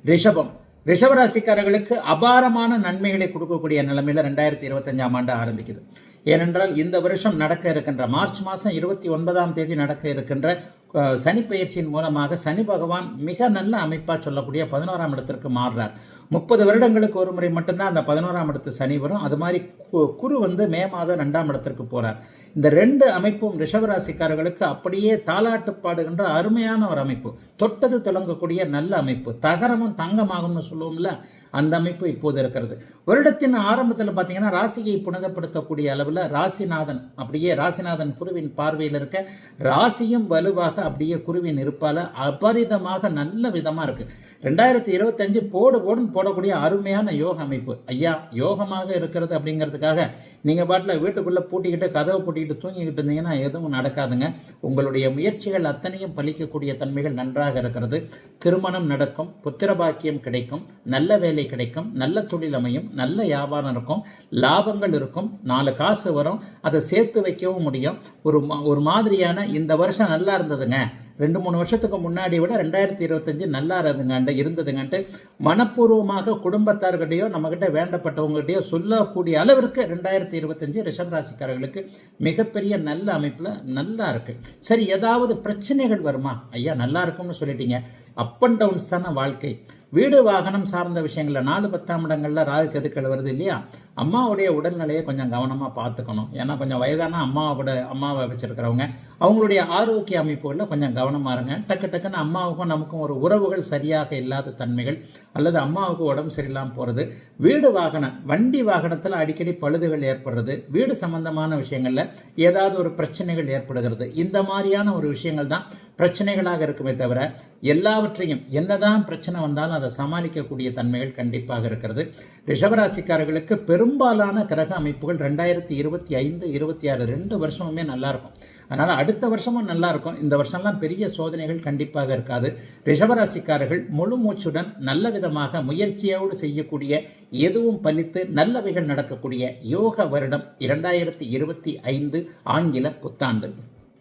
ரிஷபம். ரிஷபராசிக்காரர்களுக்கு அபாரமான நன்மைகளை கொடுக்கக்கூடிய நிலைமையில 2025ஆம் ஆண்டு ஆரம்பிக்குது. ஏனென்றால் இந்த வருஷம் நடக்க இருக்கின்ற மார்ச் மாதம் 29ஆம் தேதி நடக்க இருக்கின்ற சனி பயிற்சியின் மூலமாக சனி பகவான் மிக நல்ல அமைப்பாக சொல்லக்கூடிய 11ஆம் இடத்திற்கு மாறுறார். 30 வருடங்களுக்கு ஒரு முறை மட்டும்தான் அந்த 11ஆம் இடத்து சனி வரும். அது மாதிரி குரு மே மாதம் 2ஆம் இடத்திற்கு போறார். இந்த 2 அமைப்பும் ரிஷபராசிக்காரர்களுக்கு அப்படியே தாலாட்டு பாடுகின்ற அருமையான ஒரு அமைப்பு, தொட்டது தொடங்கக்கூடிய நல்ல அமைப்பு, தகரமும் தங்கமாகும்னு சொல்லுவோம்ல, அந்த அமைப்பு இப்போது இருக்கிறது. வருடத்தின் ஆரம்பத்தில் பார்த்தீங்கன்னா ராசியை புனிதப்படுத்தக்கூடிய அளவில் ராசிநாதன் அப்படியே ராசிநாதன் குருவின் பார்வையில் இருக்க, ராசியும் வலுவாக அப்படியே குருவின் இருப்பால் அபரிதமாக நல்ல விதமாக இருக்கு. 2025 போடுன்னு போடக்கூடிய அருமையான யோக அமைப்பு. ஐயா, யோகமாக இருக்கிறது அப்படிங்கிறதுக்காக நீங்கள் பாட்டில் வீட்டுக்குள்ளே பூட்டிக்கிட்டு கதவை பூட்டிக்கிட்டு தூங்கிக்கிட்டு இருந்தீங்கன்னா எதுவும் நடக்காதுங்க. உங்களுடைய முயற்சிகள் அத்தனையும் பலிக்கக்கூடிய தன்மைகள் நன்றாக இருக்கிறது. திருமணம் நடக்கும், புத்திர பாக்கியம் கிடைக்கும், நல்ல வேலை கிடைக்கும், நல்ல தொழில் அமையும், நல்ல வியாபாரம் இருக்கும், லாபங்கள் இருக்கும், 4 காசு வரும், அதை சேர்த்து வைக்கவும் முடியும். ஒரு மாதிரியான இந்த வருஷம் நல்லா இருந்ததுங்க, 2-3 வருஷத்துக்கு முன்னாடி விட 2025 நல்லா இருந்ததுங்கன்ட்டு மனப்பூர்வமாக குடும்பத்தார்கிட்டையோ நம்மகிட்ட வேண்டப்பட்டவங்ககிட்டயோ சொல்லக்கூடிய அளவிற்கு 2025 ரிஷபராசிக்காரர்களுக்கு மிகப்பெரிய நல்ல அமைப்பில் நல்லா இருக்கு. சரி, ஏதாவது பிரச்சனைகள் வருமா? ஐயா நல்லா இருக்கும்னு சொல்லிட்டீங்க. அப் அண்ட் டவுன்ஸ் தானே வாழ்க்கை. வீடு வாகனம் சார்ந்த விஷயங்களில் 4-10ஆம் இடங்களில் ராகு கெதுக்கள் வருது இல்லையா? அம்மாவுடைய உடல்நிலையை கொஞ்சம் கவனமாக பார்த்துக்கணும். ஏன்னா கொஞ்சம் வயதான அம்மாவை வச்சுருக்கிறவங்க அவங்களுடைய ஆரோக்கிய அமைப்புகளில் கொஞ்சம் கவனமாக இருங்க. டக்குன்னு அம்மாவுக்கும் நமக்கும் ஒரு உறவுகள் சரியாக இல்லாத தன்மைகள் அல்லது அம்மாவுக்கு உடம்பு சரியில்லாமல் போகிறது, வீடு வாகனம் வண்டி வாகனத்தில் அடிக்கடி பழுதுகள் ஏற்படுறது, வீடு சம்பந்தமான விஷயங்களில் ஏதாவது ஒரு பிரச்சனைகள் ஏற்படுகிறது, இந்த மாதிரியான ஒரு விஷயங்கள் தான் பிரச்சனைகளாக இருக்குமே தவிர எல்லாவற்றையும் என்னதான் பிரச்சனை வந்தாலும் அதை சமாளிக்கக்கூடிய தன்மைகள் கண்டிப்பாக இருக்கிறது. ரிஷபராசிக்காரர்களுக்கு பெரும்பாலான கிரக அமைப்புகள் 2025, 26 2 வருஷமுமே நல்லா இருக்கும். அதனால் அடுத்த வருஷமும் நல்லா இருக்கும். இந்த வருஷம்லாம் பெரிய சோதனைகள் கண்டிப்பாக இருக்காது. ரிஷபராசிக்காரர்கள் முழு மூச்சுடன் நல்ல விதமாக முயற்சியோடு செய்யக்கூடிய, எதுவும் பலித்து நல்லவைகள் நடக்கக்கூடிய யோக வருடம் 2025 ஆங்கில புத்தாண்டு.